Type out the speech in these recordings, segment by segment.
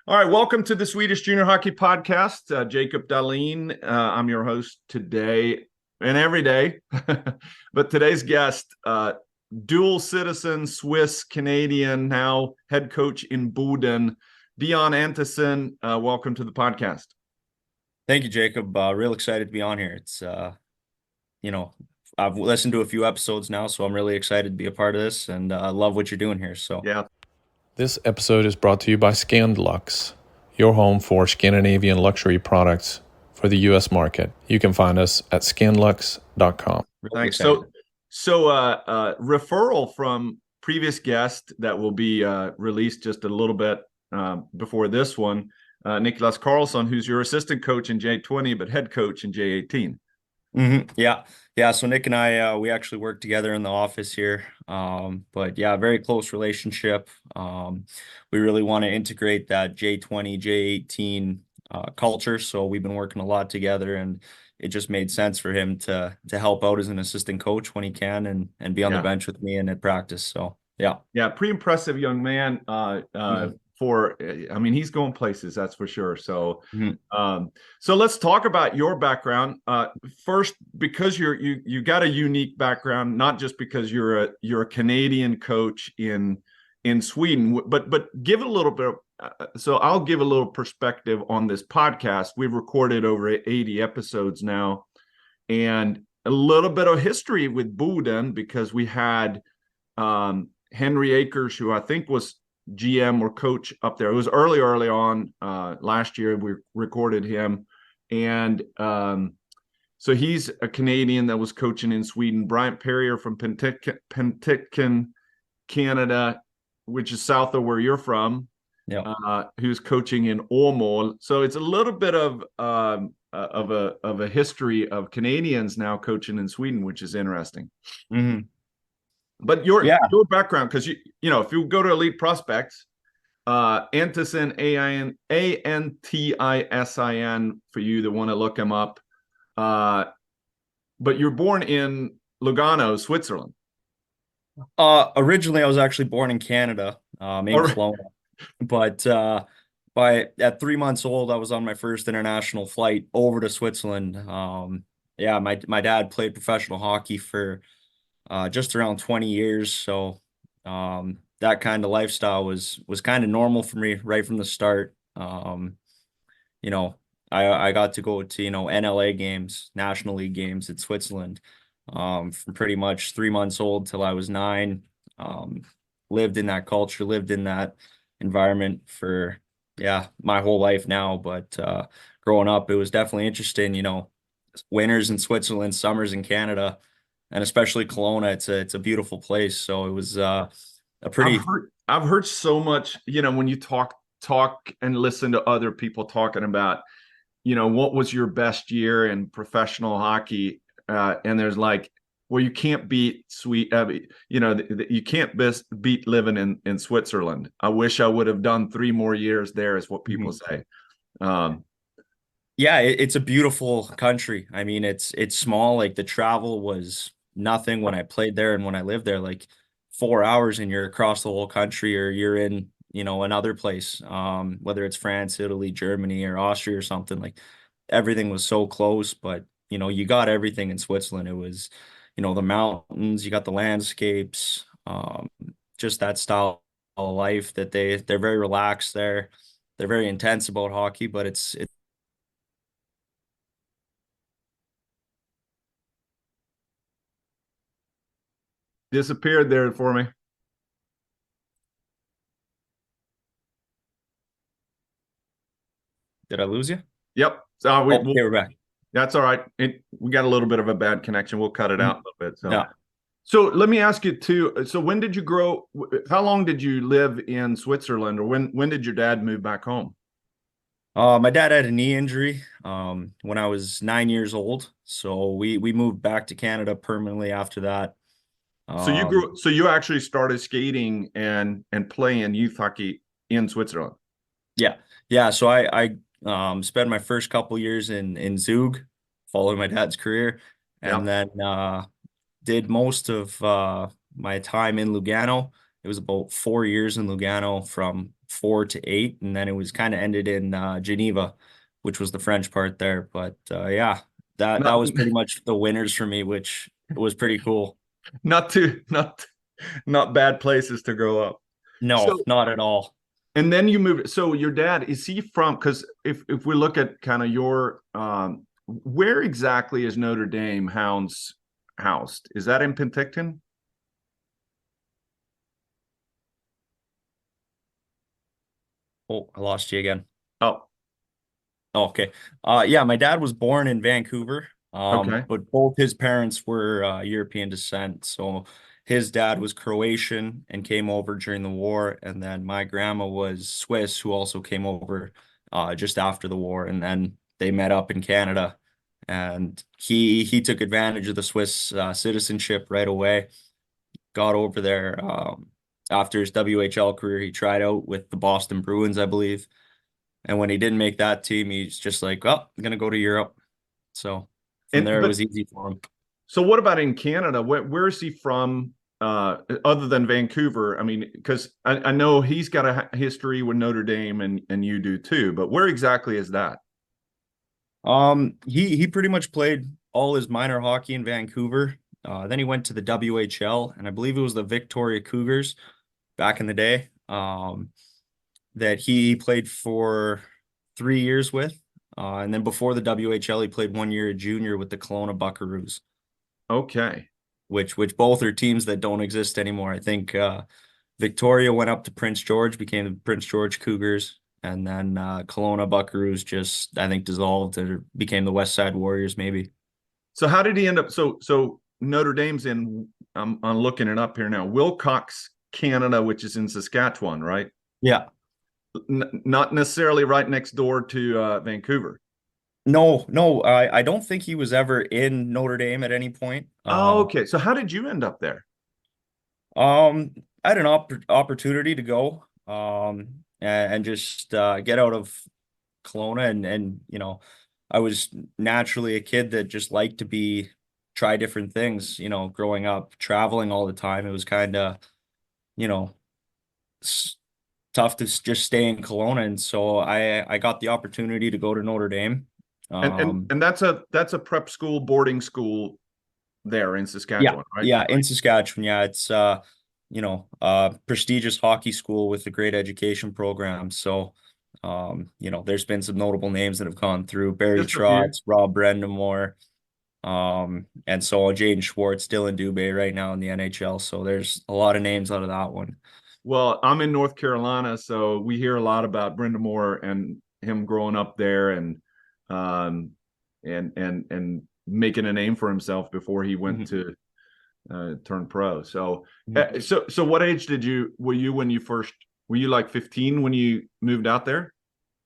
All right, welcome to the Swedish Junior Hockey Podcast. Jacob Dahlin, I'm your host today and every day. But today's guest, dual citizen, Swiss Canadian, now head coach in Boden, Dion Antisin. Welcome to the podcast. Thank you, Jacob. Real excited to be on here. I've listened to a few episodes now, so I'm really excited to be a part of this, and I love what you're doing here. So, Yeah. This episode is brought to you by Scandlux, your home for Scandinavian luxury products for the U.S. market. You can find us at scandlux.com. really Thanks. excited. Referral from previous guest that will be released just a little bit before this one, Nicholas Carlson, who's your assistant coach in J20, but head coach in J18. Yeah. So Nick and I, we actually work together in the office here. But yeah, very close relationship. We really want to integrate that J20, J18 culture. So we've been working a lot together, and it just made sense for him to help out as an assistant coach when he can and be on the bench with me and at practice. So yeah. Yeah, pretty impressive young man. He's going places, that's for sure. So, so let's talk about your background first, because you got a unique background, not just because you're a Canadian coach in Sweden, but give a little bit. So I'll give a little perspective on this podcast. We've recorded over 80 episodes now, and a little bit of history with Boden, because we had Henry Akers, who I think was GM or coach up there. It was early on last year. We recorded him. And so he's a Canadian that was coaching in Sweden. Bryant Perrier from Penticton, Canada, which is south of where you're from, who's coaching in Åmål. So it's a little bit of a history of Canadians now coaching in Sweden, which is interesting. Mm-hmm. But your background, because if you go to Elite Prospects, Antisin, Antisin, for you that want to look him up. But you're born in Lugano, Switzerland. Originally, I was actually born in Canada, in Kelowna, but at 3 months old, I was on my first international flight over to Switzerland. My dad played professional hockey for just around 20 years. So that kind of lifestyle was kind of normal for me right from the start. I got to go to, NLA games, National League games in Switzerland from pretty much 3 months old till I was 9. Lived in that culture, lived in that environment for, my whole life now. But growing up, it was definitely interesting, winters in Switzerland, summers in Canada. And especially Kelowna, it's a beautiful place. So it was a pretty. I've heard so much. When you talk and listen to other people talking about, what was your best year in professional hockey, and there's like, well, you can't beat you can't beat living in Switzerland. I wish I would have done 3 more years there, is what people say. It's a beautiful country. I mean, it's small. Like, the travel was nothing when I played there, and when I lived there, like 4 hours and you're across the whole country, or you're in, another place, whether it's France, Italy, Germany, or Austria or something. Like, everything was so close. But you got everything in Switzerland. It was, the mountains, you got the landscapes, just that style of life that they're very relaxed there. They're very intense about hockey, but it's disappeared there for me. Did I lose you? Yep. So we're back. That's all right. We got a little bit of a bad connection. We'll cut it out a little bit. So, yeah. So let me ask you too. So when did you grow? How long did you live in Switzerland, or when did your dad move back home? My dad had a knee injury when I was 9 years old, so we moved back to Canada permanently after that. So you actually started skating and playing youth hockey in Switzerland. Yeah. So I spent my first couple years in Zug, following my dad's career, and then did most of my time in Lugano. It was about 4 years in Lugano from 4-8, and then it was kind of ended in Geneva, which was the French part there. But yeah, that Not was pretty much the winners for me, which was pretty cool. not not bad places to grow up. No, So not at all. and then you moved. So your dad, is he from? Because if we look at kind of your where exactly is Notre Dame Hounds housed? Is that in Penticton? Oh, I lost you again. Oh, Oh, okay. Yeah, my dad was born in Vancouver. okay. But both his parents were European descent. So his dad was Croatian and came over during the war, and then my grandma was Swiss, who also came over just after the war, and then they met up in Canada. And he took advantage of the Swiss citizenship right away. Got over there after his WHL career. He tried out with the Boston Bruins, I believe. And when he didn't make that team, he's just like, "Oh, I'm gonna go to Europe." So from And there, it but was easy for him. so what about in Canada? Where is he from? Other than Vancouver? I mean, because I know he's got a history with Notre Dame, and you do too. But where exactly is that? He pretty much played all his minor hockey in Vancouver. Then he went to the WHL, and I believe it was the Victoria Cougars back in the day. That he played for 3 years with. And then before the WHL, he played 1 year at junior with the Kelowna Buckaroos, Okay. which both are teams that don't exist anymore. I think Victoria went up to Prince George, became the Prince George Cougars, and then Kelowna Buckaroos just, I think, dissolved or became the West Side Warriors, maybe. So how did he end up? So Notre Dame's in. I'm looking it up here now. Wilcox, Canada, which is in Saskatchewan, right? Yeah. Not necessarily right next door to Vancouver. No, I don't think he was ever in Notre Dame at any point. Oh, okay. So how did you end up there? I had an opportunity to go and just get out of Kelowna, and I was naturally a kid that just liked to try different things, growing up traveling all the time. It was kind of, you know tough to just stay in Kelowna, and so I got the opportunity to go to Notre Dame. And that's a prep school, boarding school there in Yeah, Saskatchewan, right? yeah, in Saskatchewan. Yeah, it's prestigious hockey school with a great education program. So there's been some notable names that have gone through: Barry Just a few. Trotz, Rob Brendamore, and so Jaden Schwartz, Dylan Dubé right now in the NHL. So there's a lot of names out of that one. Well, I'm in North Carolina, so we hear a lot about Brenda Moore and him growing up there, um, and making a name for himself before he went Mm-hmm. to turn pro. So, Mm-hmm. so what age were you when you first? Were you like 15 when you moved out there?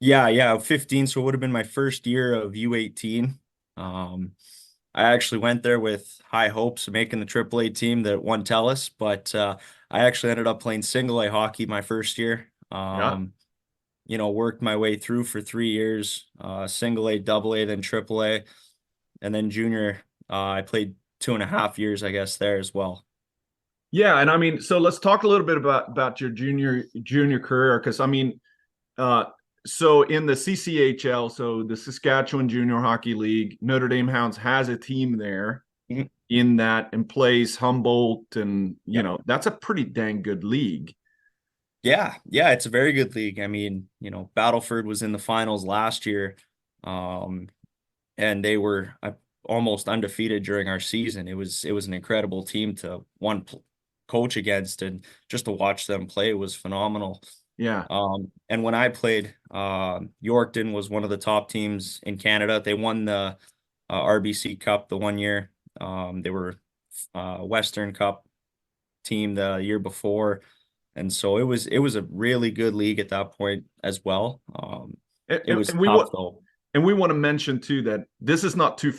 Yeah, 15. So it would have been my first year of U18. Um, I actually went there with high hopes of making the AAA team that won Telus, but I actually ended up playing single A hockey my first year. Yeah. Worked my way through for 3 years, single A, double A, then triple A, and then junior. I played 2.5 years, I guess, there as well. Yeah, and I mean, so let's talk a little bit about your junior career, because I mean, uh, so in the CCHL, so the Saskatchewan Junior Hockey League, Notre Dame Hounds has a team there Mhm. in that and plays Humboldt, and Yeah. that's a pretty dang good league. Yeah, it's a very good league. I mean, Battleford was in the finals last year, and they were almost undefeated during our season. It was an incredible team to coach against, and just to watch them play was phenomenal. Yeah. And when I played, Yorkton was one of the top teams in Canada. They won the RBC Cup the 1 year. They were Western Cup team the year before, and so it was a really good league at that point as well. And, It was and we tough want though. and we want to mention too that this is not too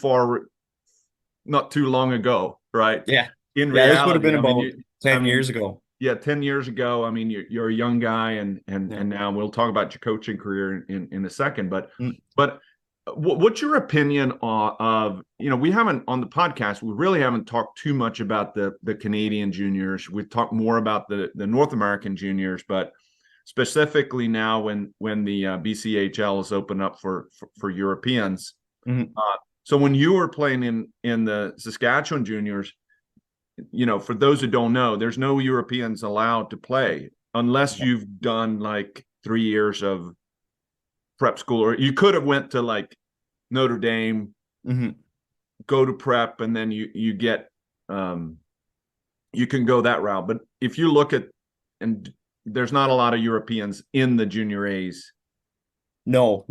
long ago, right? Yeah, In yeah. This would have reality, been I mean, about 10 years ago. yeah, 10 years ago. I mean, you're a young guy, Yeah. and now we'll talk about your coaching career in a second. But Mm. but what's your opinion of we haven't on the podcast, we really haven't talked too much about the Canadian juniors. We've talked more about the North American juniors, but specifically now when the BCHL is open up for Europeans. Mhm. So when you were playing in the Saskatchewan juniors, for those who don't know, there's no Europeans allowed to play unless you've done like 3 years of prep school, or you could have went to like Notre Dame, go to prep, and then you get you can go that route. But if you look at, and there's not a lot of Europeans in the junior A's. No.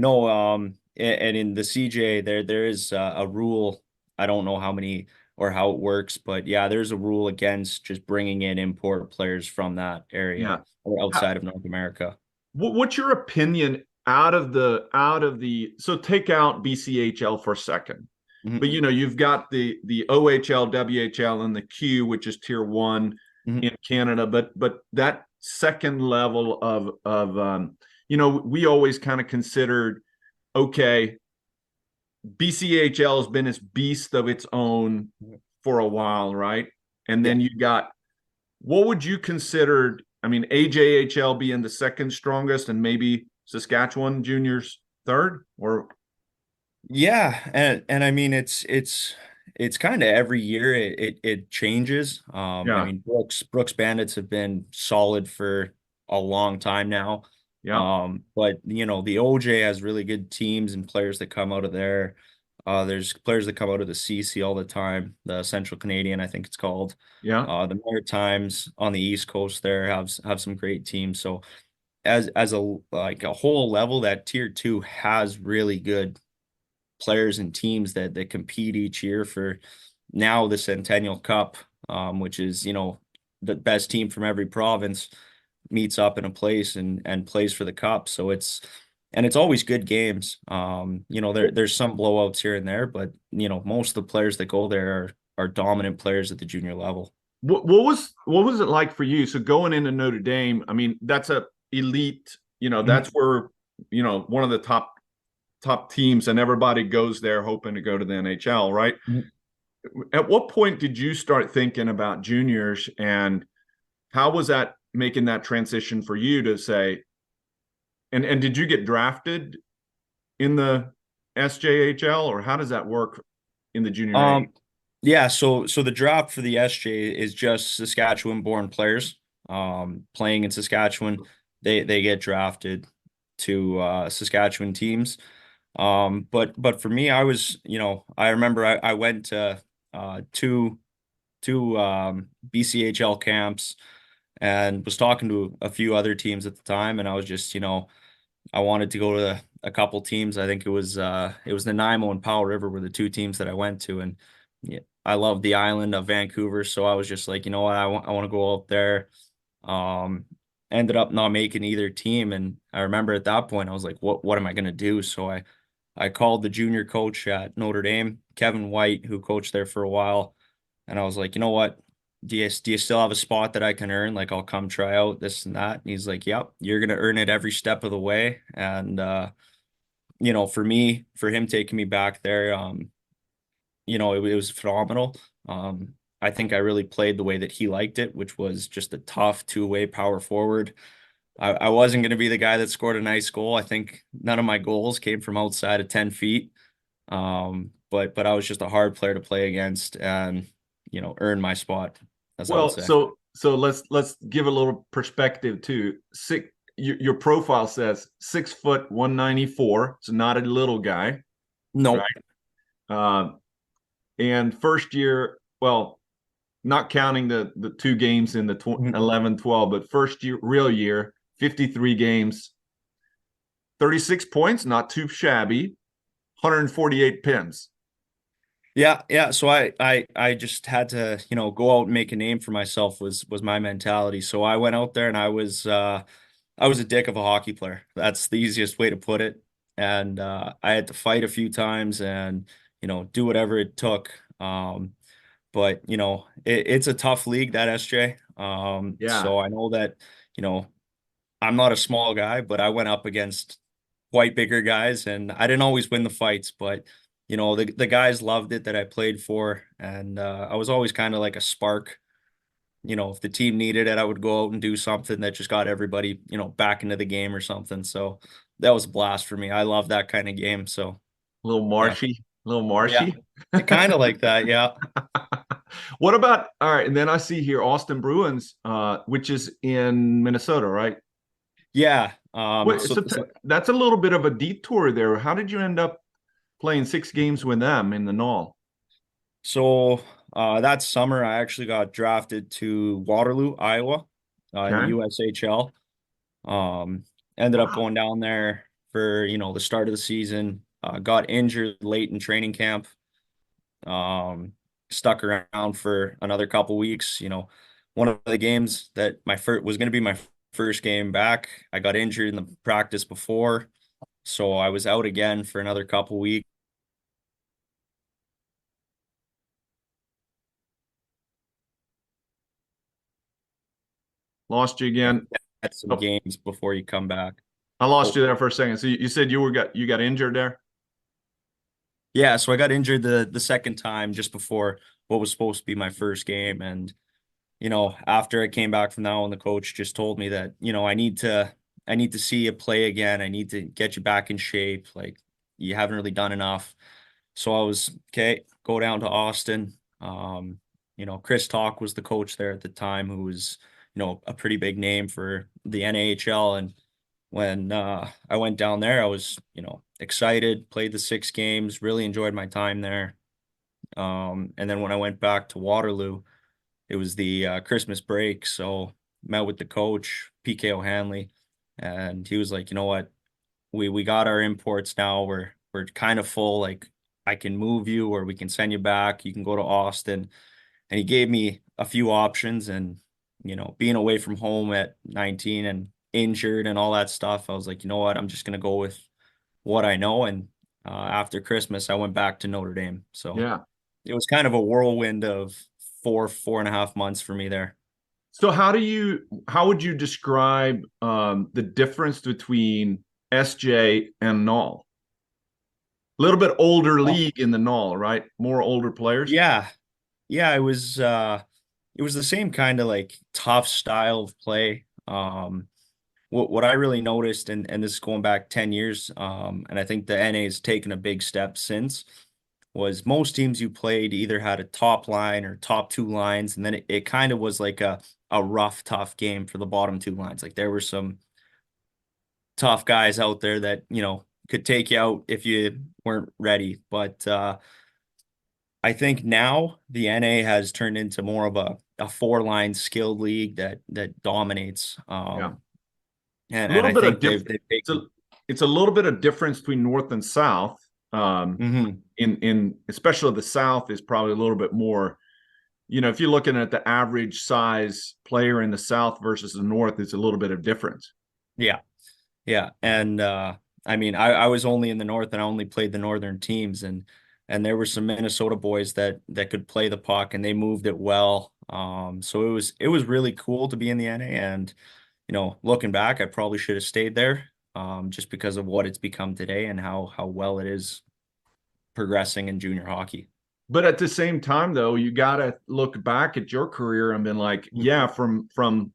And in the CJ, there is a rule. I don't know how many or how it works, but yeah, there's a rule against just bringing in import players from that area or outside of North America. What's your opinion out of the so take out BCHL for a second. But you've got the OHL, WHL, and the Q, which is tier 1 in Canada. But that second level of we always kind of considered, okay, BCHL has been this beast of its own for a while, right? And then you got, what would you consider? I mean, AJHL being the second strongest, and maybe Saskatchewan Juniors third, or yeah, and I mean it's kind of every year it changes. I mean Brooks Bandits have been solid for a long time now. But the OJ has really good teams and players that come out of there. There's players that come out of the CC all the time, the Central Canadian, I think it's called. The Maritimes on the East Coast there have some great teams. So as a whole level, that tier 2 has really good players and teams that compete each year for now the Centennial Cup, which is, the best team from every province meets up in a place and plays for the cup. So it's always good games. There's some blowouts here and there, but most of the players that go there are dominant players at the junior level. What was it like for you? So going into Notre Dame, I mean, that's a elite, that's where, one of the top teams, and everybody goes there hoping to go to the NHL, right? At what point did you start thinking about juniors, and how was that making that transition for you to say, and did you get drafted in the SJHL, or how does that work in the junior A? Yeah, so the draft for the SJ is just Saskatchewan born players playing in Saskatchewan. They get drafted to Saskatchewan teams. But for me, I was, I remember I went to two BCHL camps and was talking to a few other teams at the time, and I was just, I wanted to go to a couple teams. I think it was Nanaimo and Powell River were the two teams that I went to, and I love the island of Vancouver, so I was just like, you know what, I want to go out there. Ended up not making either team, and I remember at that point I was like, what am I gonna do? So I called the junior coach at Notre Dame, Kevin White, who coached there for a while, and I was like, you know what, do you still have a spot that I can earn? Like, I'll come try out this and that. And he's like, yep, you're gonna earn it every step of the way. And for him taking me back there, it was phenomenal. I think I really played the way that he liked it, which was just a tough two-way power forward. I wasn't going to be the guy that scored a nice goal. I think none of my goals came from outside of 10 feet. But I was just a hard player to play against and, earn my spot, as I would say. So let's give a little perspective too. Your profile says 6 foot 194. So not a little guy. No. Right? And first year, well, not counting the two games in the 11-12, but first year, real year, 53 games, 36 points, not too shabby, 148 pins. Yeah. So I just had to, go out and make a name for myself was my mentality. So I went out there and I was a dick of a hockey player. That's the easiest way to put it. And I had to fight a few times and, do whatever it took. But it's a tough league, that SJ. So I know that, I'm not a small guy, but I went up against quite bigger guys, and I didn't always win the fights, but the guys loved it that I played for, and I was always kind of like a spark if the team needed it, I would go out and do something that just got everybody, back into the game or something. So that was a blast for me. I love that kind of game. So A little yeah. marshy, a little Yeah. marshy. Kind of like that. Yeah. What about, all right, and then I see here Austin Bruins, which is in Minnesota, right? Yeah. What, so that's a little bit of a detour there. How did you end up playing 6 games with them in the Null? So that summer, I actually got drafted to Waterloo, Iowa, in the Okay. USHL. Ended up Wow. going down there for, the start of the season. Got injured late in training camp. Stuck around for another couple weeks. One of the games that my first was going to be my first game back, I got injured in the practice before, so I was out again for another couple weeks. Lost you again. Had some Oh, games before you come back. I lost Oh, you there for a second. So you said you got injured there? yeah, so I got injured the second time just before what was supposed to be my first game, and after I came back from that one, the coach just told me that, I need to see you play again. I need to get you back in shape. Like, you haven't really done enough. So I was okay, go down to Austin. Chris Talk was the coach there at the time, who was, a pretty big name for the NAHL. And when I went down there, I was, excited, played the 6 games, really enjoyed my time there. And then when I went back to Waterloo, it was the Christmas break, so met with the coach, PK O'Hanley, and he was like, "You know what? We got our imports now. We're kind of full. Like, I can move you, or we can send you back. You can go to Austin." And he gave me a few options, and being away from home at 19 and injured and all that stuff, I was like, you know what? I'm just gonna go with what I know. And after Christmas, I went back to Notre Dame. So Yeah. it was kind of a whirlwind of 4.5 months for me there. So how would you describe the difference between SJ and Null? A little bit older Oh, league in the Null, right? More older players. yeah. Yeah, it was the same kind of like tough style of play. What I really noticed, and this is going back 10 years, and I think the NA has taken a big step since, was most teams you played either had a top line or top two lines, and then it kind of was like a rough, tough game for the bottom two lines. Like, there were some tough guys out there that, could take you out if you weren't ready. But I think now the NA has turned into more of a four-line skilled league that dominates. Yeah. A And little I bit of think different. they've It's a, taken. it's a little bit of difference between North and South. Mhm. In especially the South is probably a little bit more. If you're looking at the average size player in the South versus the North, it's a little bit of difference. Yeah. Yeah. And I mean, I was only in the North, and I only played the Northern teams, and there were some Minnesota boys that could play the puck, and they moved it well. So it was really cool to be in the NA. And looking back, I probably should have stayed there, just because of what it's become today and how well it is progressing in junior hockey. But at the same time, though, you got to look back at your career and been like, yeah, from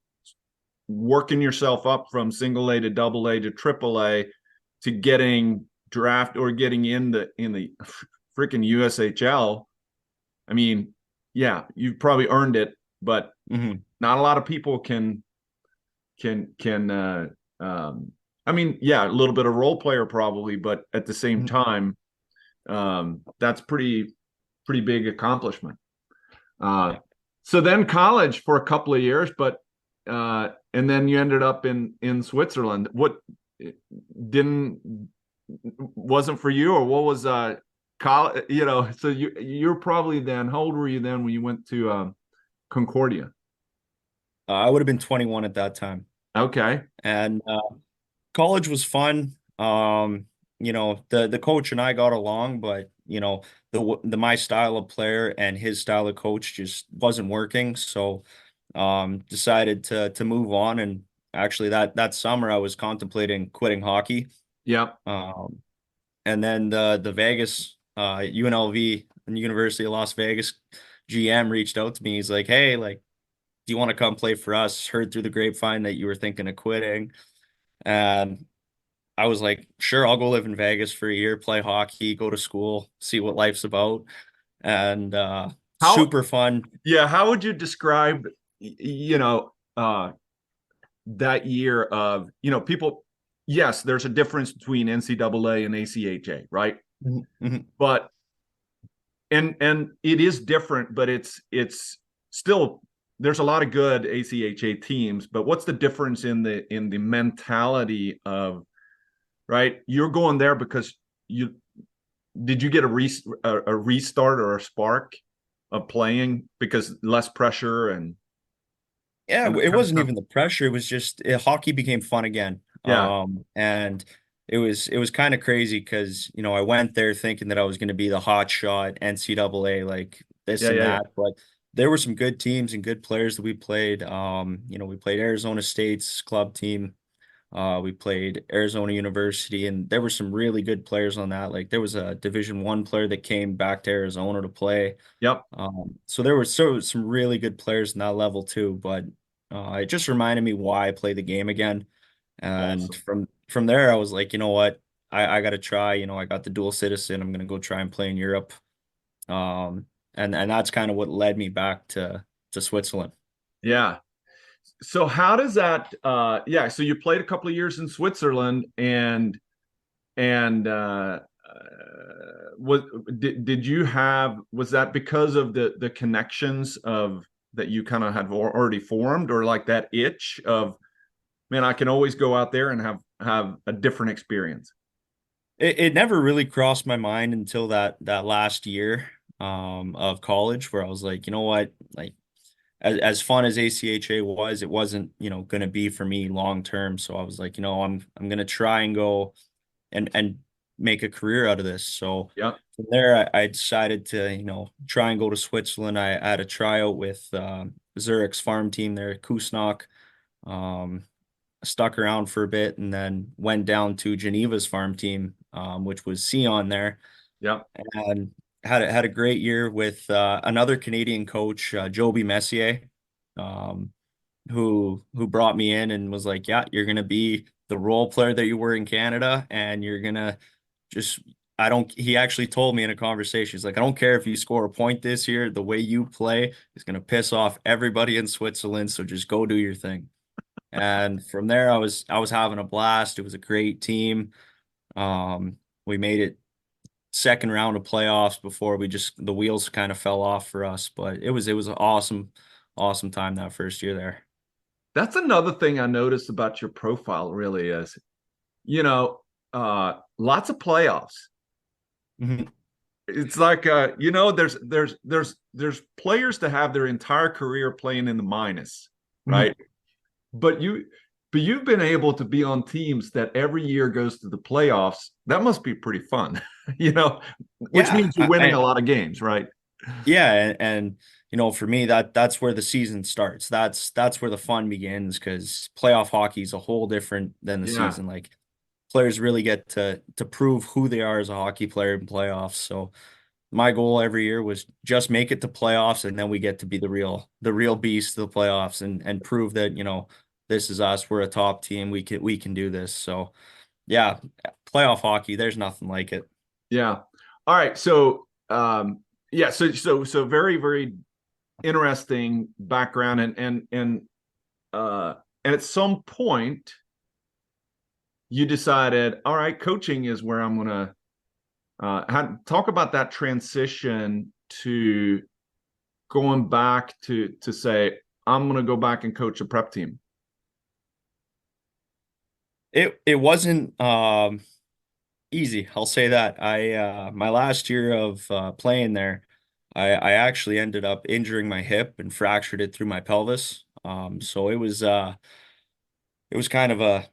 working yourself up from single A to double A to triple A to getting draft or getting in the freaking USHL. I mean, yeah, you've probably earned it, but Mhm. not a lot of people can I mean, yeah, a little bit of role player probably, but at the same Mhm. time, that's pretty big accomplishment. Uh, Yeah. so then college for a couple of years, but and then you ended up in Switzerland. What didn't wasn't for you, or what was college? So you're probably then. How old were you then when you went to Concordia? I would have been 21 at that time. Okay, And college was fun. The coach and I got along, but the my style of player and his style of coach just wasn't working. So decided to move on. And actually that summer I was contemplating quitting hockey. yep, Um, and then the Vegas UNLV and University of Las Vegas GM reached out to me. He's like, "Hey, like, do you want to come play for us? Heard through the grapevine that you were thinking of quitting. And I was like, sure, I'll go live in Vegas for a year, play hockey, go to school, see what life's about. And How, super fun. yeah, how would you describe, that year of, people, yes, there's a difference between NCAA and ACHA, right? Mhm. But and it is different, but it's still, there's a lot of good ACHA teams, but what's the difference in the mentality of, right? You're going there because you did you get a restart or a spark of playing because less pressure Yeah, and that it kind of wasn't stuff? even the pressure. It was just hockey became fun again. Yeah, And it was kind of crazy because, I went there thinking that I was going to be the hot shot NCAA, like this yeah, and yeah, yeah. that. But there were some good teams and good players that we played. We played Arizona State's club team. We played Arizona University, and there were some really good players on that. Like there was a Division I player that came back to Arizona to play. Yep. So there were some really good players in that level too, but it just reminded me why I play the game again. And Awesome. from there, I was like, you know what, I got to try. I got the dual citizen. I'm gonna go try and play in Europe. Um, and that's kind of what led me back to Switzerland. Yeah. So how does that yeah, so you played a couple of years in Switzerland and was did you have, was that because of the connections of that you kind of had already formed, or like that itch of, man, I can always go out there and have a different experience? It never really crossed my mind until that last year of college, where I was like, you know what, like as fun as ACHA was, it wasn't, going to be for me long term. So I was like, I'm going to try and go and make a career out of this. So Yeah. from there, I decided to, try and go to Switzerland. I had a tryout with Zurich's farm team there, Kusnok. Um, Stuck around for a bit and then went down to Geneva's farm team, which was Sion there, Yeah. and had a great year with another Canadian coach, Joby Messier, um, who brought me in and was like, "Yeah, you're gonna be the role player that you were in Canada, and you're gonna just." I don't, he actually told me in a conversation, he's like, I don't care if you score a point this year, the way you play is going to piss off everybody in Switzerland. So just go do your thing. And from there, I was having a blast. It was a great team. We made it second round of playoffs before the wheels kind of fell off for us. But it was an awesome time that first year there. That's another thing I noticed about your profile, really, is, lots of playoffs. Mhm. It's like, there's players to have their entire career playing in the minus, Mhm. right? But you've been able to be on teams that every year goes to the playoffs. That must be pretty fun, which Yeah, means you're winning a lot of games, right? yeah, and for me that's where the season starts. That's where the fun begins because playoff hockey is a whole different than the Yeah. season. Like players really get to prove who they are as a hockey player in playoffs. So my goal every year was just make it to playoffs, and then we get to be the real beast of the playoffs and prove that, this is us. We're a top team. We can do this. So yeah, playoff hockey, there's nothing like it. Yeah. All right. So, yeah. So very, very interesting background, and at some point you decided, all right, coaching is where I'm gonna talk about that transition to going back to say, I'm gonna go back and coach a prep team. It wasn't easy. I'll say that. My last year of playing there, I actually ended up injuring my hip and fractured it through my pelvis. So it was kind of a,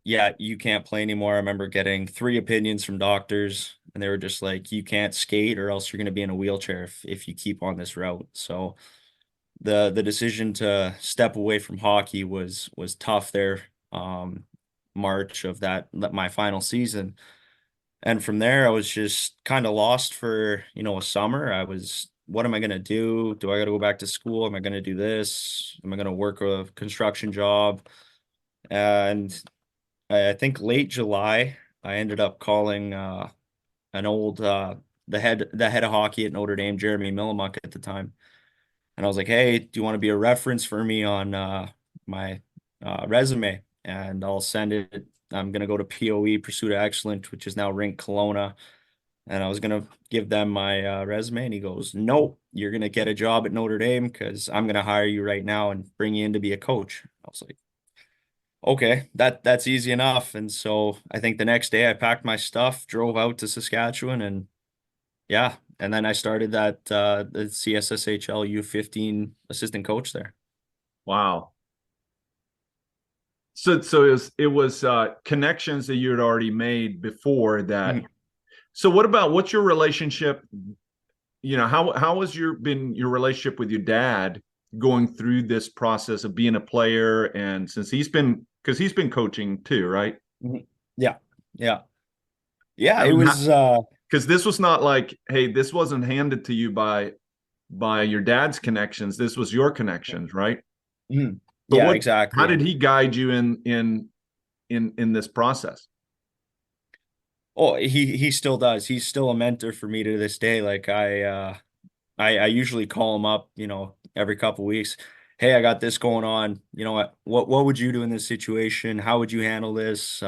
yeah, you can't play anymore. I remember getting three opinions from doctors, and they were just like, you can't skate or else you're going to be in a wheelchair if you keep on this route. So the decision to step away from hockey was tough there. March of my final season. And from there, I was just kind of lost for, a summer. I was what am I going to do? Do I got to go back to school? Am I going to do this? Am I going to work a construction job? And I think late July, I ended up calling an old the head of hockey at Notre Dame, Jeremy Millimuck at the time. And I was like, hey, do you want to be a reference for me on my resume? And I'll send it. I'm going to go to POE, Pursuit of Excellence, which is now Rink Kelowna. And I was going to give them my resume. And he goes, nope, you're going to get a job at Notre Dame because I'm going to hire you right now and bring you in to be a coach. I was like, okay, that's easy enough. And so I think the next day I packed my stuff, drove out to Saskatchewan, and yeah, and then I started the CSSHL U15 assistant coach there. Wow. So it was connections that you had already made before that. Mm-hmm. So what's your relationship? You know, how has your relationship with your dad going through this process of being a player, and since he's been coaching too, right? Yeah. It was because this was not like, hey, this wasn't handed to you by your dad's connections. This was your connections, right? Mm-hmm. Yeah, exactly. How did he guide you in this process? Oh, he still does. He's still a mentor for me to this day. Like I usually call him up, every couple of weeks. Hey, I got this going on. You know what would you do in this situation? How would you handle this?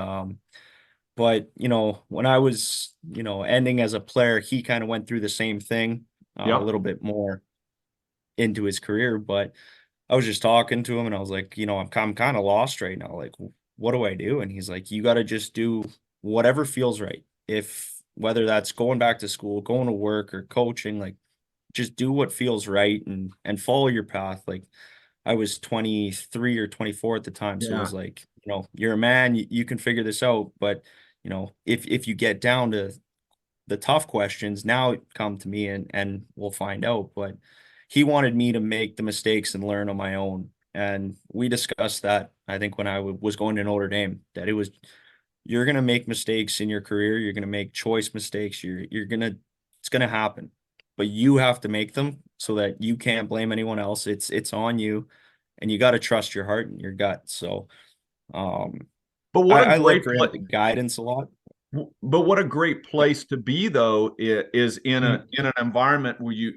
But when I was, ending as a player, he kind of went through the same thing, a little bit more into his career. But I was just talking to him and I was like, I'm kind of lost right now. Like, what do I do? And he's like, you got to just do whatever feels right. Whether that's going back to school, going to work, or coaching, like, just do what feels right and follow your path. Like, I was 23 or 24 at the time. So it was like, you're a man, you can figure this out. But, if you get down to the tough questions, now come to me and we'll find out. But he wanted me to make the mistakes and learn on my own. And we discussed that, I think, when I was going to Notre Dame, that you're going to make mistakes in your career. You're going to make choice mistakes. It's going to happen, but you have to make them so that you can't blame anyone else. It's on you, and you got to trust your heart and your gut. So, but what I look at guidance a lot. But what a great place to be, though, is in an environment where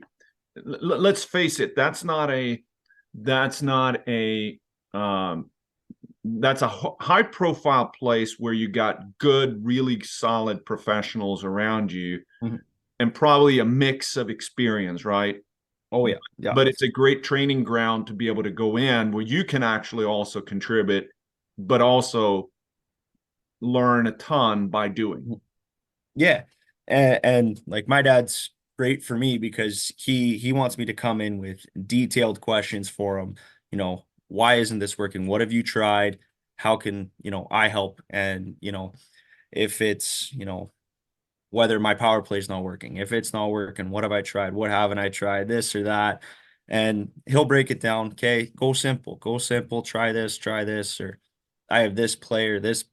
let's face it, that's a high profile place where you got good, really solid professionals around you, and probably a mix of experience, right? Oh yeah. But it's a great training ground to be able to go in where you can actually also contribute, but also learn a ton by doing. Yeah. And like, my dad's great for me because he wants me to come in with detailed questions for him. Why isn't this working? What have you tried? How can, I help? And, if it's, whether my power play is not working, if it's not working, what have I tried? What haven't I tried? This or that. And he'll break it down. Okay, go simple, try this, or I have this player, this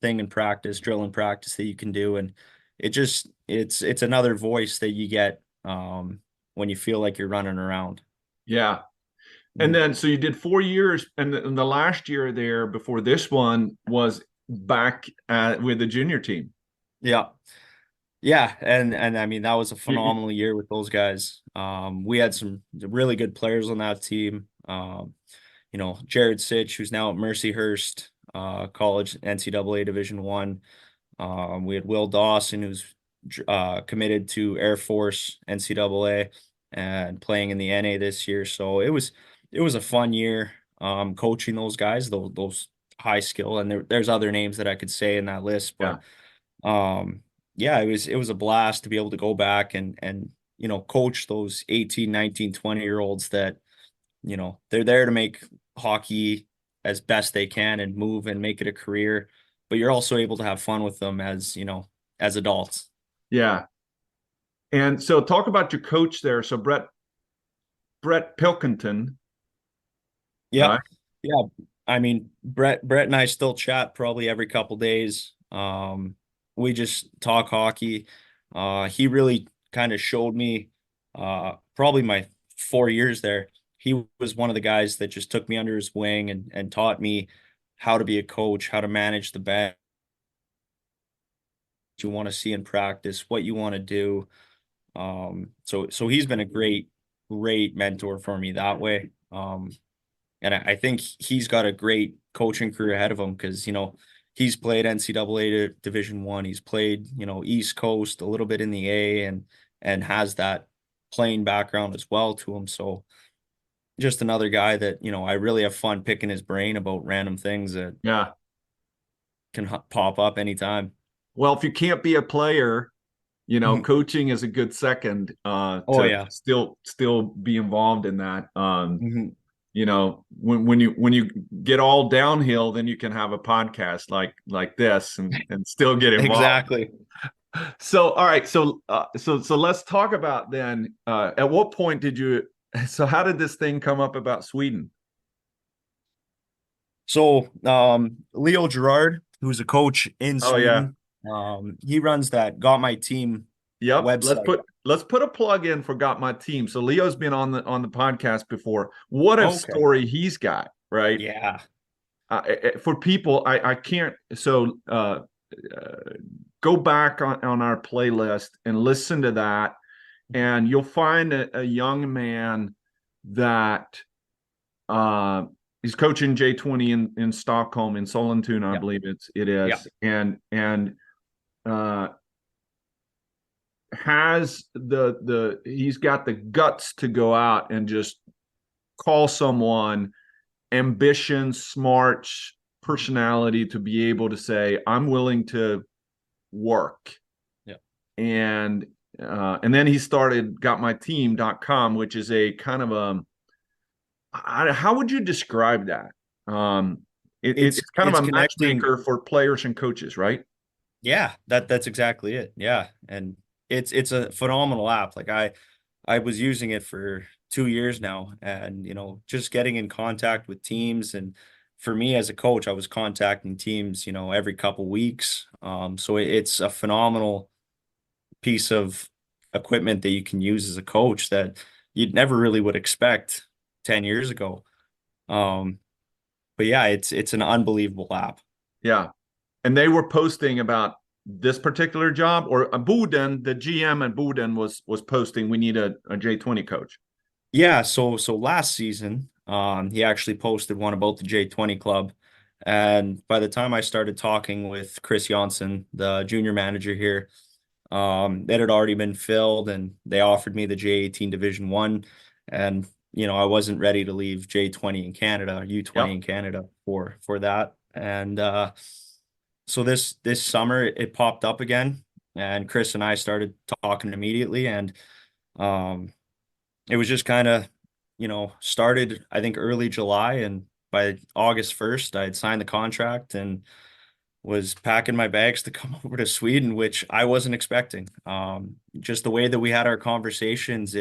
thing in practice, drill in practice that you can do. And it's another voice that you get when you feel like you're running around. Yeah. And then, so you did 4 years, and the last year there before this one was back with the junior team. Yeah. And I mean, that was a phenomenal year with those guys. We had some really good players on that team. Jared Sitch, who's now at Mercyhurst College, NCAA Division I. We had Will Dawson, who's committed to Air Force NCAA and playing in the NA this year. So it was a fun year coaching those guys, those high skill, and there's other names that I could say in that list, but it was a blast to be able to go back and coach those 18, 19, 20-year-olds that they're there to make hockey as best they can and move and make it a career, but you're also able to have fun with them as adults. Yeah. And so talk about your coach there. So Brett Pilkington. Yeah. Right? Yeah. I mean, Brett and I still chat probably every couple days. We just talk hockey. He really kind of showed me probably my 4 years there. He was one of the guys that just took me under his wing and taught me how to be a coach, how to manage the band, what you want to see in practice, what you want to do. So he's been a great mentor for me that way. And I think he's got a great coaching career ahead of him because, he's played NCAA Division I. He's played, East Coast, a little bit in the A, and has that playing background as well to him. So just another guy that, I really have fun picking his brain about random things that Yeah. can pop up anytime. Well, if you can't be a player, coaching is a good second to still be involved in that. When you get all downhill, then you can have a podcast like this and still get involved. Exactly. So, all right. So let's talk about then, at what point how did this thing come up about Sweden? So, Leo Gerard, who's a coach in Sweden, he runs that Got My Team website. Let's put a plug in for Got My Team. So Leo's been on the podcast before. What a story he's got, right? Yeah. For people, I can't. So go back on our playlist and listen to that, and you'll find a young man that he's coaching J20 in Stockholm, in Sollentuna, I believe it is, and has he's got the guts to go out and just call someone ambition, smart, personality to be able to say, I'm willing to work. Yeah. And then he started gotmyteam.com, which is a kind of how would you describe that? It's kind of a matchmaker for players and coaches, right? Yeah, that's exactly it. Yeah. And it's a phenomenal app. Like I was using it for 2 years now, and just getting in contact with teams. And for me as a coach, I was contacting teams, every couple weeks. So it's a phenomenal piece of equipment that you can use as a coach that you'd never really would expect 10 years ago. But yeah, it's an unbelievable app. Yeah. And they were posting about this particular job, or Boden, the GM at Boden was posting, we need a J20 coach. Yeah, so last season, he actually posted one about the J20 club. And by the time I started talking with Chris Janssen, the junior manager here, it had already been filled, and they offered me the J18 Division I. And I wasn't ready to leave J20 in Canada, U20 in Canada for that. And so this summer it popped up again, and Chris and I started talking immediately, and it was just kind of, started, I think, early July, and by August 1st, I had signed the contract and was packing my bags to come over to Sweden, which I wasn't expecting. Just the way that we had our conversations,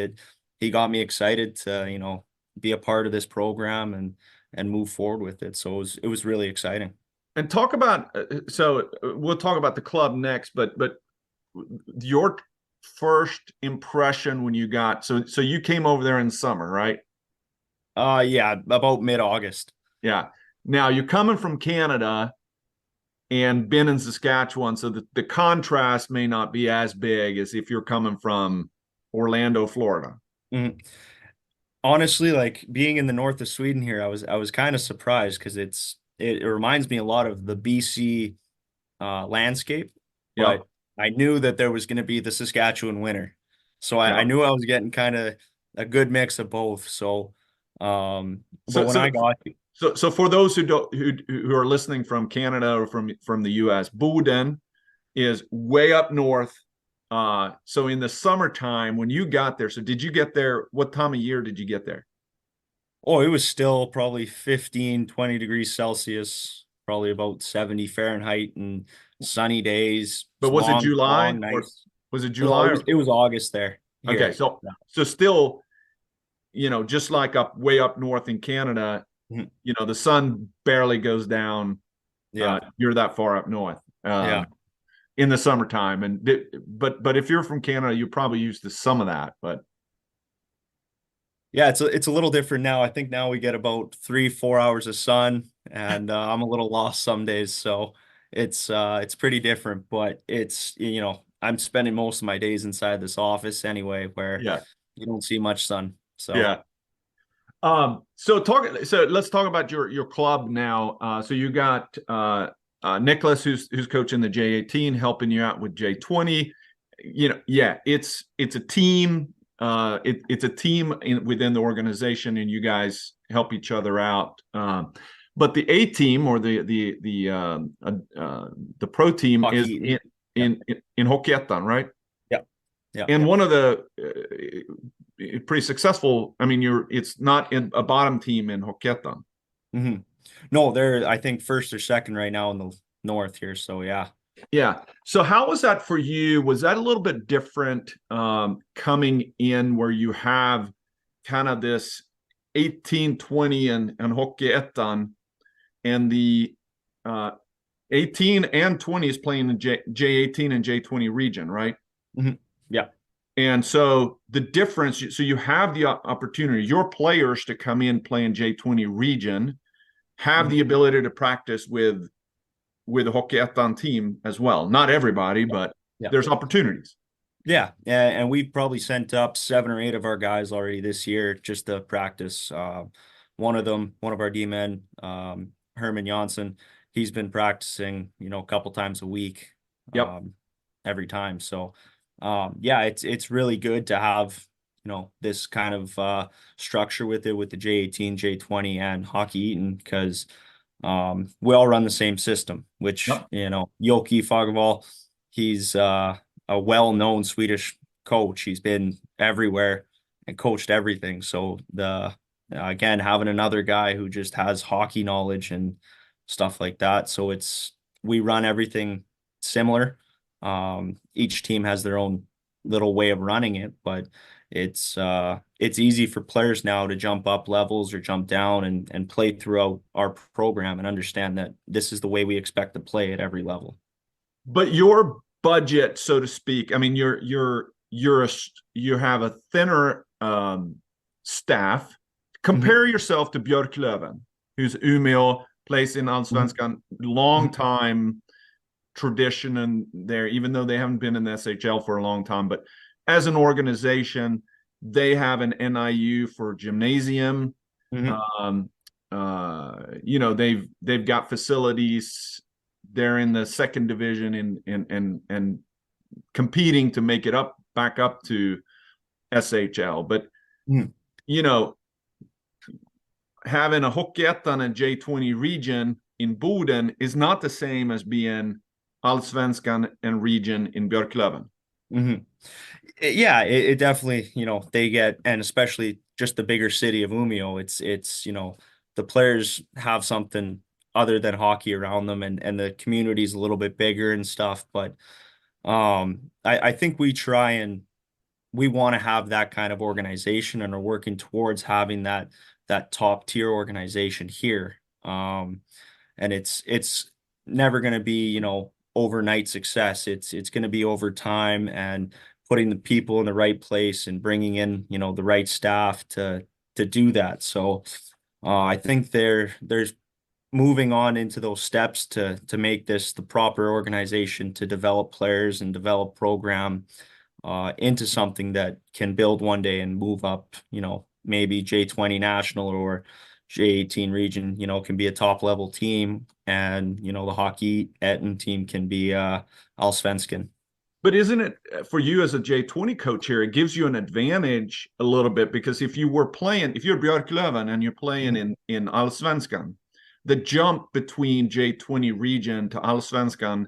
he got me excited to, be a part of this program and move forward with it. So it was really exciting. And talk about, so we'll talk about the club next, but your first impression when you got, so you came over there in summer, right? Yeah, about mid-August. Yeah. Now you're coming from Canada and been in Saskatchewan, so the contrast may not be as big as if you're coming from Orlando, Florida. Mm-hmm. Honestly, like being in the north of Sweden here, I was kind of surprised because it reminds me a lot of the BC landscape, but I knew that there was going to be the Saskatchewan winter, so I knew I was getting kind of a good mix of both. So, I got you. So for those who are listening from Canada or from the US, Boden is way up north. So in the summertime when you got there, so did you get there? What time of year did you get there? Oh, it was still probably 15, 20 degrees Celsius, probably about 70 Fahrenheit, and sunny days. But was it July? Long, nice. Was it July? It was August there. Here. Okay, so still, just like way up north in Canada, the sun barely goes down. Yeah, you're that far up north. In the summertime, but if you're from Canada, you're probably used to some of that. But Yeah, it's a little different now. I think now we get about 3-4 hours of sun, and I'm a little lost some days, so it's pretty different. But it's I'm spending most of my days inside this office where Yeah. you don't see much sun. So Yeah. So let's talk about your club now. So you got Nicholas, who's coaching the J18, helping you out with J20. Yeah, it's a team. It's a team within the organization, and you guys help each other out. But the A team, or the pro team, is hockey. in Hockeyettan, right? Yeah. Yeah. And one of the pretty successful. I mean, it's not in a bottom team in Hockeyettan. Mm-hmm. No, they're I think first or second right now in the north here. So yeah. Yeah. So how was that for you? Was that a little bit different coming in, where you have kind of this 18, 20 and Hockeyettan, and the 18 and 20 is playing in J18 and J20 region, right? Mm-hmm. Yeah. And so the difference, so you have the opportunity, your players, to come in playing J20 region, have the ability to practice with the Hockeyettan team as well. Not everybody, but there's opportunities. Yeah, and we've probably sent up 7 or 8 of our guys already this year just to practice. One of our D-men, Herman Janssen, he's been practicing, a couple times a week, every time. So, yeah, it's really good to have, this kind of structure with the J18, J20, and Hockey Eaton, because we all run the same system, which, Joki Fagervall, he's a well-known Swedish coach. He's been everywhere and coached everything. So again, having another guy who just has hockey knowledge and stuff like that. So we run everything similar. Each team has their own little way of running it, but it's easy for players now to jump up levels or jump down and play throughout our program and understand that this is the way we expect to play at every level. But your budget, so to speak, I mean, you have a thinner staff. Compare yourself to Björklöven, who's Umeå, plays in Allsvenskan, long time tradition in there, even though they haven't been in the SHL for a long time. But as an organization, they have an NIU for gymnasium. They've got facilities. They're in the second division and competing to make it back up to SHL. But having a Hockeyettan and J20 region in Boden is not the same as being Allsvenskan and region in Björklöven. Yeah, it definitely, they get, and especially just the bigger city of Umeå, it's the players have something other than hockey around them, and the community's a little bit bigger and stuff. But I think we want to have that kind of organization, and are working towards having that top tier organization here. And it's never going to be, overnight success. It's going to be over time, and putting the people in the right place and bringing in, the right staff to do that. So I think there's moving on into those steps to make this the proper organization to develop players and develop program into something that can build one day and move up, maybe J20 national or J18 region, can be a top level team, and, the Hockey Etten team can be Allsvenskan. But isn't it, for you as a J20 coach here, it gives you an advantage a little bit, because if you're Björklöven and you're playing in Allsvenskan, the jump between J20 region to Allsvenskan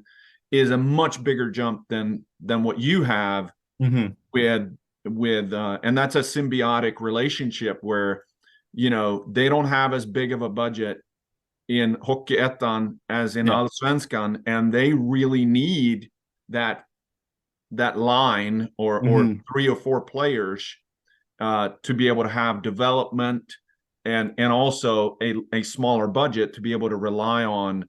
is a much bigger jump than what you have with and that's a symbiotic relationship where, they don't have as big of a budget in Hockeyettan as in Allsvenskan, and they really need that line or 3 or 4 players to be able to have development and also a smaller budget to be able to rely on,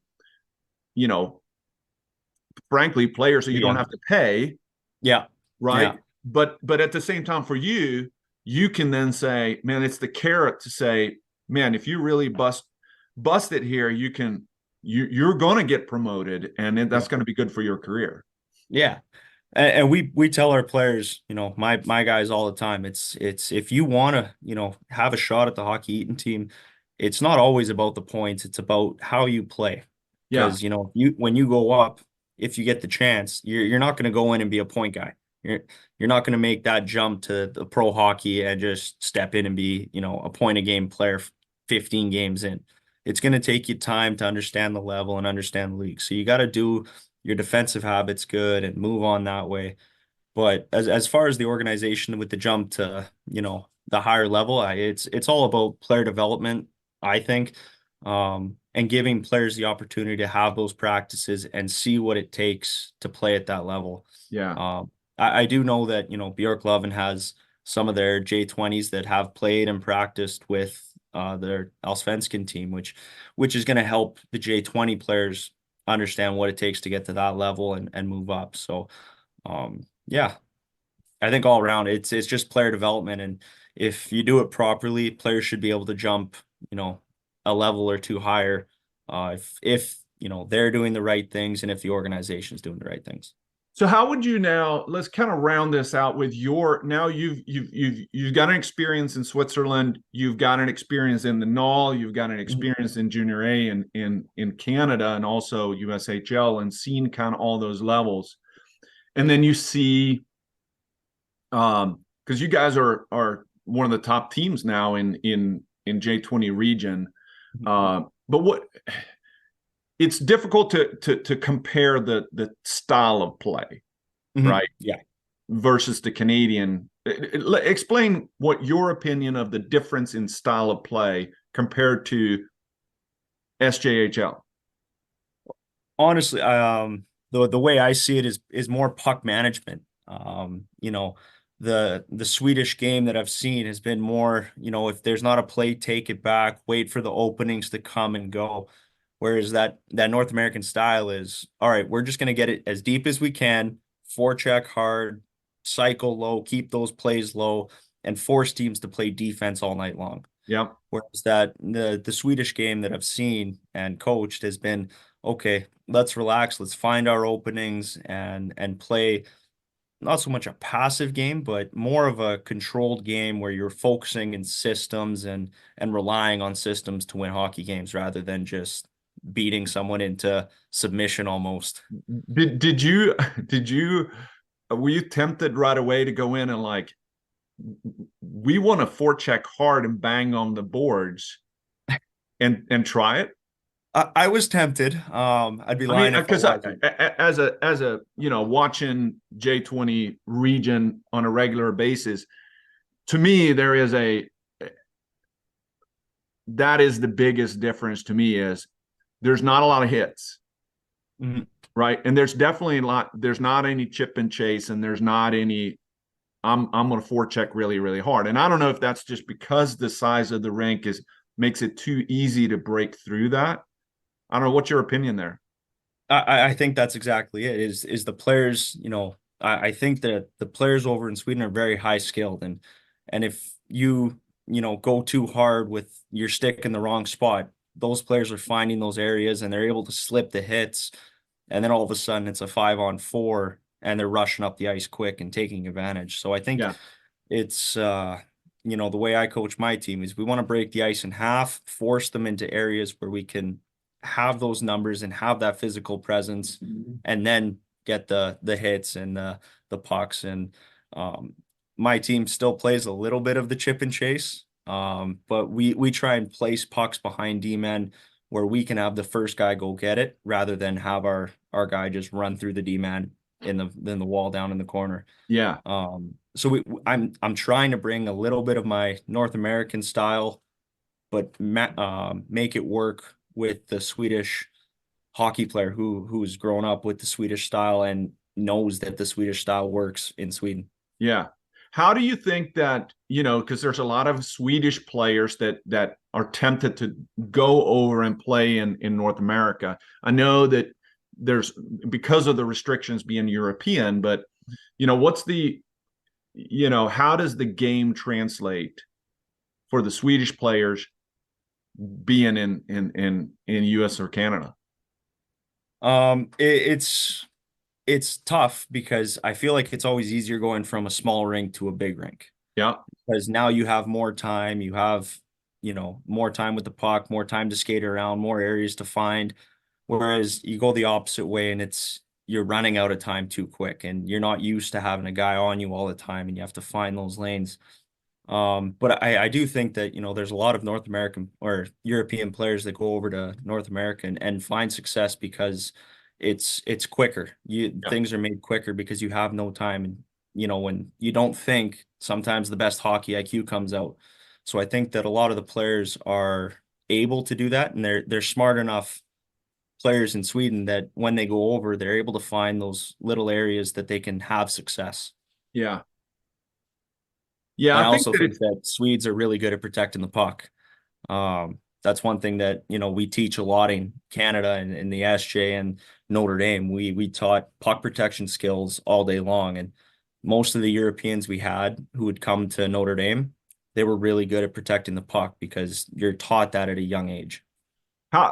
frankly, players that you don't have to pay. Yeah. Right. Yeah. But at the same time, for you you can then say, man, it's the carrot to say, man, if you really bust it here, you're going to get promoted, and that's going to be good for your career. Yeah. And we tell our players, my guys all the time, it's if you want to, have a shot at the Hockey Eaton team, it's not always about the points, it's about how you play. Yeah. Because, when you go up, if you get the chance, you're not going to go in and be a point guy. You're not going to make that jump to the pro hockey and just step in and be, a point a game player 15 games in. It's going to take you time to understand the level and understand the league. So you got to do your defensive habits good and move on that way. But as far as the organization with the jump to, the higher level, it's all about player development, I think, and giving players the opportunity to have those practices and see what it takes to play at that level. Yeah. I do know that, Björklöven has some of their J20s that have played and practiced with their Allsvenskan team, which is going to help the J20 players understand what it takes to get to that level and move up. So, yeah, I think all around it's just player development. And if you do it properly, players should be able to jump, a level or two higher, if they're doing the right things and if the organization is doing the right things. So how would you now, let's kind of round this out with now you've got an experience in Switzerland, you've got an experience in the NAL, you've got an experience in Junior A in Canada and also USHL, and seen kind of all those levels. And then you see, because you guys are one of the top teams now in J20 region. But it's difficult to compare the style of play, right? Yeah. Versus the Canadian. Explain what your opinion of the difference in style of play compared to SJHL. Honestly, the way I see it is more puck management. The Swedish game that I've seen has been more, if there's not a play, take it back, wait for the openings to come and go. Whereas that North American style is, all right, we're just going to get it as deep as we can, forecheck hard, cycle low, keep those plays low, and force teams to play defense all night long. Yeah. Whereas that the Swedish game that I've seen and coached has been, okay, let's relax, let's find our openings and play not so much a passive game, but more of a controlled game where you're focusing in systems and relying on systems to win hockey games rather than just beating someone into submission almost. Did you were you tempted right away to go in and like, we want to forecheck hard and bang on the boards and try it? I was tempted. I'd be lying because as a watching J20 region on a regular basis, to me that is the biggest difference to me is there's not a lot of hits, right? And there's definitely there's not any chip and chase, and there's not any I'm going to forecheck really, really hard. And I don't know if that's just because the size of the rink makes it too easy to break through that. I don't know. What's your opinion there? I think that's exactly it. Is the players, I think that the players over in Sweden are very high skilled, and if you go too hard with your stick in the wrong spot, those players are finding those areas and they're able to slip the hits, and then all of a sudden it's a 5-on-4 and they're rushing up the ice quick and taking advantage. So I think it's the way I coach my team is we want to break the ice in half, force them into areas where we can have those numbers and have that physical presence, and then get the hits and the pucks. And my team still plays a little bit of the chip and chase, but we try and place pucks behind D-men where we can have the first guy go get it rather than have our guy just run through the D-man in the wall down in the corner. Yeah. So I'm trying to bring a little bit of my North American style, but make it work with the Swedish hockey player who's grown up with the Swedish style and knows that the Swedish style works in Sweden. Yeah. How do you think that, because there's a lot of Swedish players that are tempted to go over and play in North America. I know that there's, because of the restrictions being European, but what's the how does the game translate for the Swedish players being in US or Canada? It's tough because I feel like it's always easier going from a small rink to a big rink. Yeah. Because now you have more time, you have, more time with the puck, more time to skate around, more areas to find. Whereas you go the opposite way and you're running out of time too quick and you're not used to having a guy on you all the time and you have to find those lanes. But I do think that, there's a lot of North American or European players that go over to North America and find success because it's quicker. Things are made quicker because you have no time. And, when you don't think, sometimes the best hockey IQ comes out. So I think that a lot of the players are able to do that, and they're smart enough players in Sweden that when they go over, they're able to find those little areas that they can have success. Yeah. Yeah, And I I think also think that Swedes are really good at protecting the puck. That's one thing that, we teach a lot in Canada and in the SJ and Notre Dame. We taught puck protection skills all day long. And most of the Europeans we had who would come to Notre Dame, they were really good at protecting the puck because you're taught that at a young age.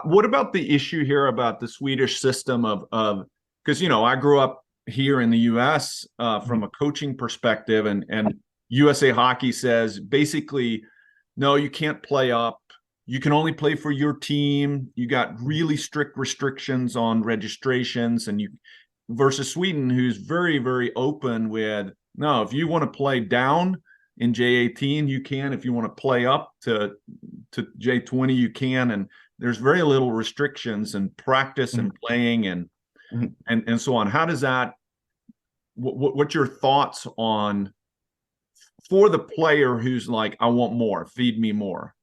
what about the issue here about the Swedish system of because I grew up here in the US from a coaching perspective, and USA Hockey says basically, no, you can't play up. You can only play for your team. You got really strict restrictions on registrations, and versus Sweden, who's very, very open with, no, if you want to play down in J18, you can. If you want to play up to J20, you can. And there's very little restrictions and practice and playing and so on. How does that? What's your thoughts on for the player who's like, I want more, feed me more?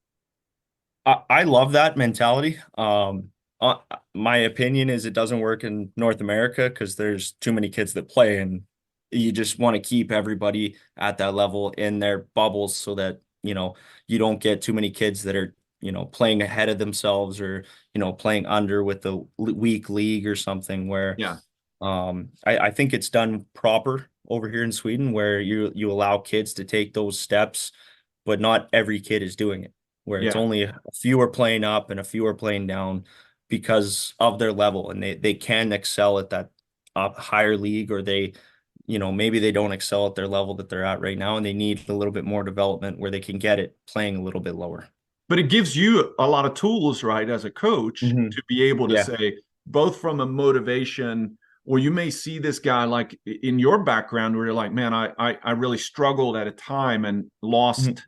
I love that mentality. My opinion is it doesn't work in North America because there's too many kids that play, and you just want to keep everybody at that level in their bubbles so that, you don't get too many kids that are, playing ahead of themselves or, playing under with the weak league or something where, I think it's done proper over here in Sweden where you allow kids to take those steps, but not every kid is doing it, where it's only a few are playing up and a few are playing down because of their level, and they can excel at that higher league, or they, maybe they don't excel at their level that they're at right now, and they need a little bit more development where they can get it playing a little bit lower. But it gives you a lot of tools, right, as a coach to be able to say, both from a motivation, or you may see this guy like in your background where you're like, man, I really struggled at a time and lost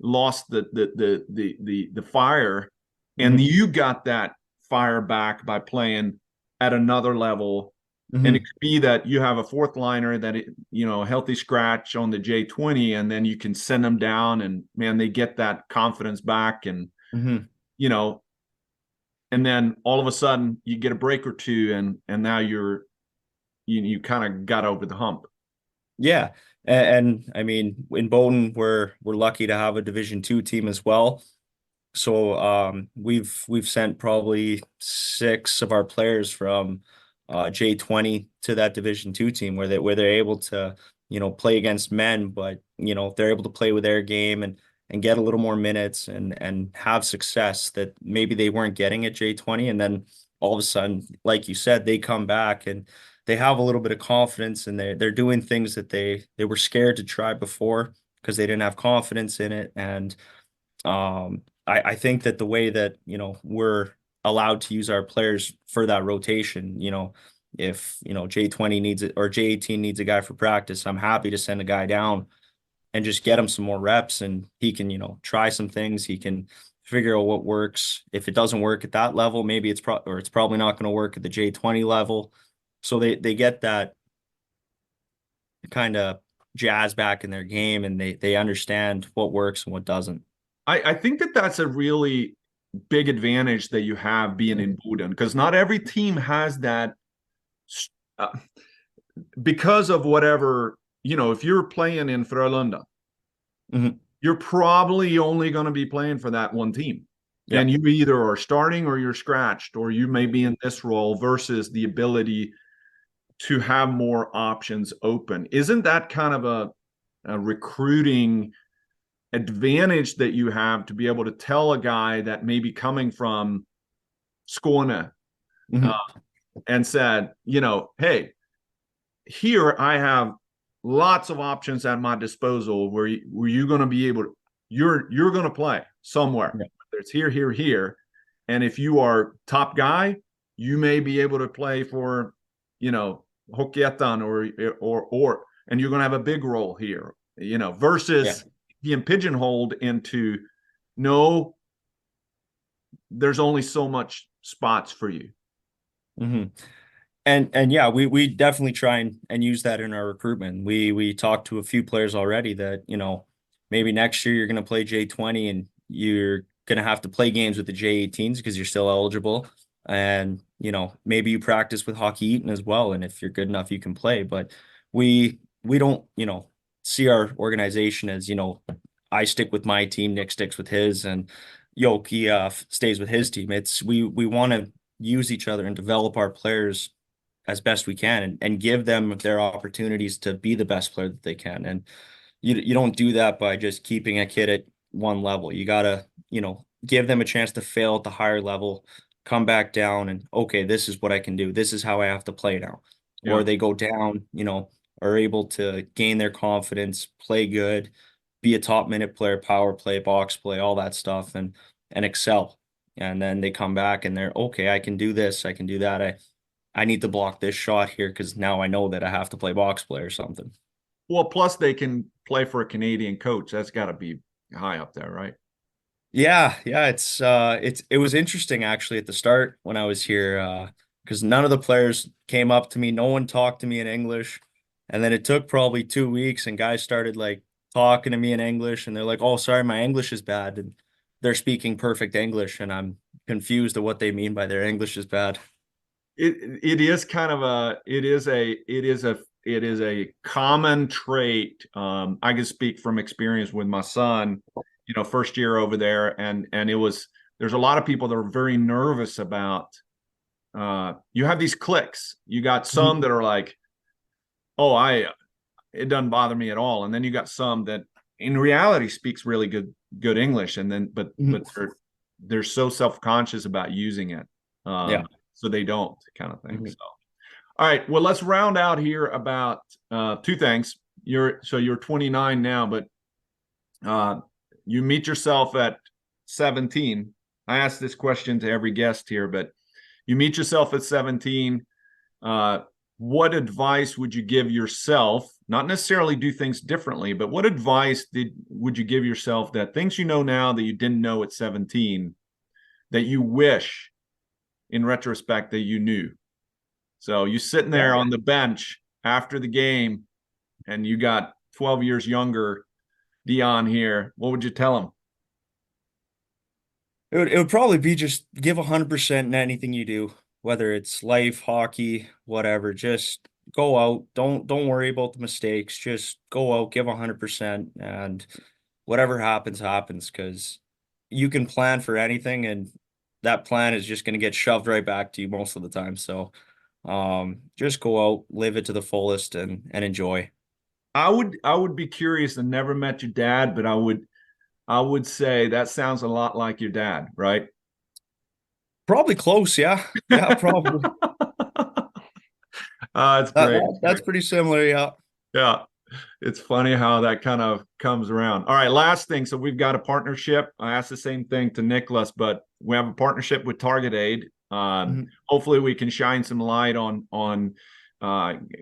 the fire, and you got that fire back by playing at another level. And it could be that you have a fourth liner that a healthy scratch on the J20, and then you can send them down, and man, they get that confidence back, and and then all of a sudden you get a break or two, and now you kind of got over the hump. Yeah. And I mean, in Boden, we're lucky to have a Division II team as well. So we've sent probably 6 of our players from J20 to that Division II team where they're able to, play against men, but they're able to play with their game and get a little more minutes and have success that maybe they weren't getting at J20. And then all of a sudden, like you said, they come back and they have a little bit of confidence, and they're doing things that they were scared to try before because they didn't have confidence in it. And I think that the way that, we're allowed to use our players for that rotation, if, J20 needs it or J18 needs a guy for practice, I'm happy to send a guy down and just get him some more reps, and he can, try some things. He can figure out what works. If it doesn't work at that level, maybe it's probably not going to work at the J20 level. So they get that kind of jazz back in their game, and they understand what works and what doesn't. I think that's a really big advantage that you have being in Boden, because not every team has that because of whatever, if you're playing in Frölunda, you're probably only going to be playing for that one team. Yeah. And you either are starting or you're scratched, or you may be in this role, versus the ability to have more options open. Isn't that kind of recruiting advantage that you have to be able to tell a guy that may be coming from Skåne and said, hey, here I have lots of options at my disposal where you're going to be able to, you're going to play somewhere, whether it's here. And if you are top guy, you may be able to play for, Hockeyettan or, and you're going to have a big role here, versus being pigeonholed into, no, there's only so much spots for you. And yeah, we definitely try and use that in our recruitment. We talked to a few players already that, maybe next year you're going to play J20 and you're going to have to play games with the J18s because you're still eligible. And, maybe you practice with Hockey Eaton as well. And if you're good enough, you can play. But we don't, see our organization as, I stick with my team, Nick sticks with his, and Yoki stays with his team. We want to use each other and develop our players as best we can and give them their opportunities to be the best player that they can. And you don't do that by just keeping a kid at one level. You gotta, give them a chance to fail at the higher level, come back down and, okay, this is what I can do. This is how I have to play now. Yeah. Or they go down, are able to gain their confidence, play good, be a top minute player, power play, box play, all that stuff, and excel. And then they come back and they're, okay, I can do this, I can do that. I need to block this shot here because now I know that I have to play box play or something. Well, plus they can play for a Canadian coach. That's got to be high up there, right? Yeah. It was interesting actually at the start when I was here, because none of the players came up to me. No one talked to me in English. And then it took probably 2 weeks and guys started like talking to me in English and they're like, oh, sorry, my English is bad. And they're speaking perfect English and I'm confused at what they mean by their English is bad. It is kind of it is a common trait. I can speak from experience with my son, first year over there, and there's a lot of people that are very nervous about. You have these cliques. You got some that are like, oh, it doesn't bother me at all, and then you got some that in reality speaks really good English, and then but they're so self-conscious about using it. So they don't, kind of thing. So, all right. Well, let's round out here about two things. You're 29 now, but you meet yourself at 17. I ask this question to every guest here, but you meet yourself at 17. What advice would you give yourself? Not necessarily do things differently, but what advice would you give yourself that things you know now that you didn't know at 17 that you wish in retrospect that you knew? So you sitting there on the bench after the game and you got 12 years younger Dion here. What would you tell him? It would probably be just give 100% in anything you do, whether it's life, hockey, whatever. Just go out. Don't worry about the mistakes. Just go out, give 100%, and whatever happens, happens, because you can plan for anything and that plan is just going to get shoved right back to you most of the time. So just go out, live it to the fullest and enjoy. I would be curious and never met your dad, but I would say that sounds a lot like your dad, right? Probably close, yeah. Yeah, probably. It's great. That's pretty similar, yeah. Yeah. It's funny how that kind of comes around. All right, last thing. So we've got a partnership. I asked the same thing to Nicholas, but we have a partnership with Target Aid. Hopefully we can shine some light on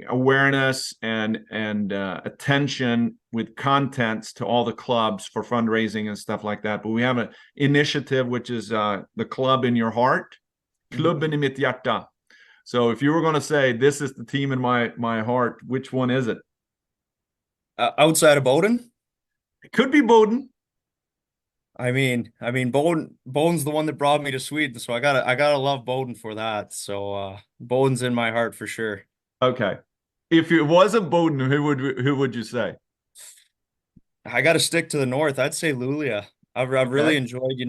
awareness and attention with contents to all the clubs for fundraising and stuff like that. But we have an initiative, which is the Club in Your Heart, Klubben i mitt hjärta. So if you were going to say, this is the team in my heart, which one is it? Outside of Boden? It could be Boden. I mean, Boden's the one that brought me to Sweden, so I gotta love Boden for that. So Boden's in my heart for sure. Okay. If it wasn't Boden, who would you say? I gotta stick to the north. I'd say Luleå. I've really enjoyed,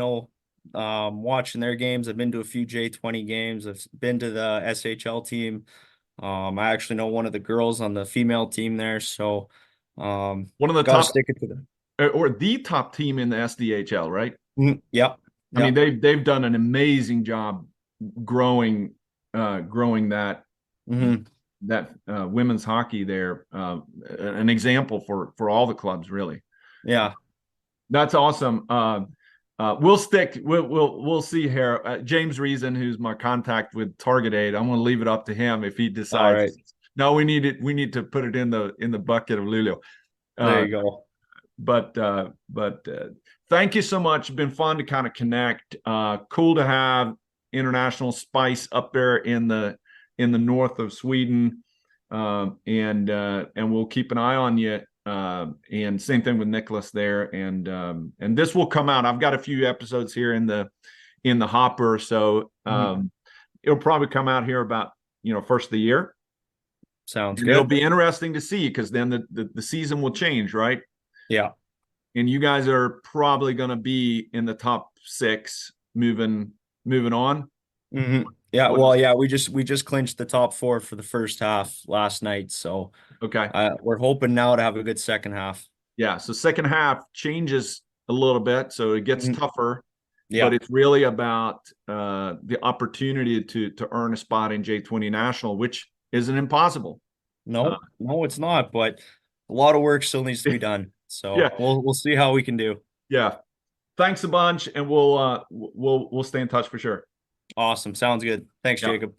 watching their games. I've been to a few J20 games. I've been to the SJHL team. I actually know one of the girls on the female team there, so One of the Gotta top, stick it to them. or the top team in the SDHL, right? Yep. I mean, they've done an amazing job growing that that women's hockey there. An example for all the clubs, really. Yeah. That's awesome. We'll see here. James Reason, who's my contact with Target Aid, I'm going to leave it up to him if he decides. Right. No, we need to put it in the bucket of Lulu. There you go. But thank you so much. It's been fun to kind of connect. Cool to have international spice up there in the north of Sweden. And we'll keep an eye on you. And same thing with Nicholas there. And this will come out. I've got a few episodes here in the hopper. So it'll probably come out here about, first of the year. Sounds and good. It'll be interesting to see, because then the season will change, right? Yeah. And you guys are probably going to be in the top 6 moving on. Yeah. Well, yeah, we just clinched the top 4 for the first half last night. So okay, we're hoping now to have a good second half. Yeah. So second half changes a little bit, so it gets tougher. Yeah. But it's really about the opportunity to earn a spot in J20 National, which isn't impossible. No, it's not. But a lot of work still needs to be done. So yeah, we'll see how we can do. Yeah. Thanks a bunch, and we'll stay in touch for sure. Awesome. Sounds good. Thanks, Jacob.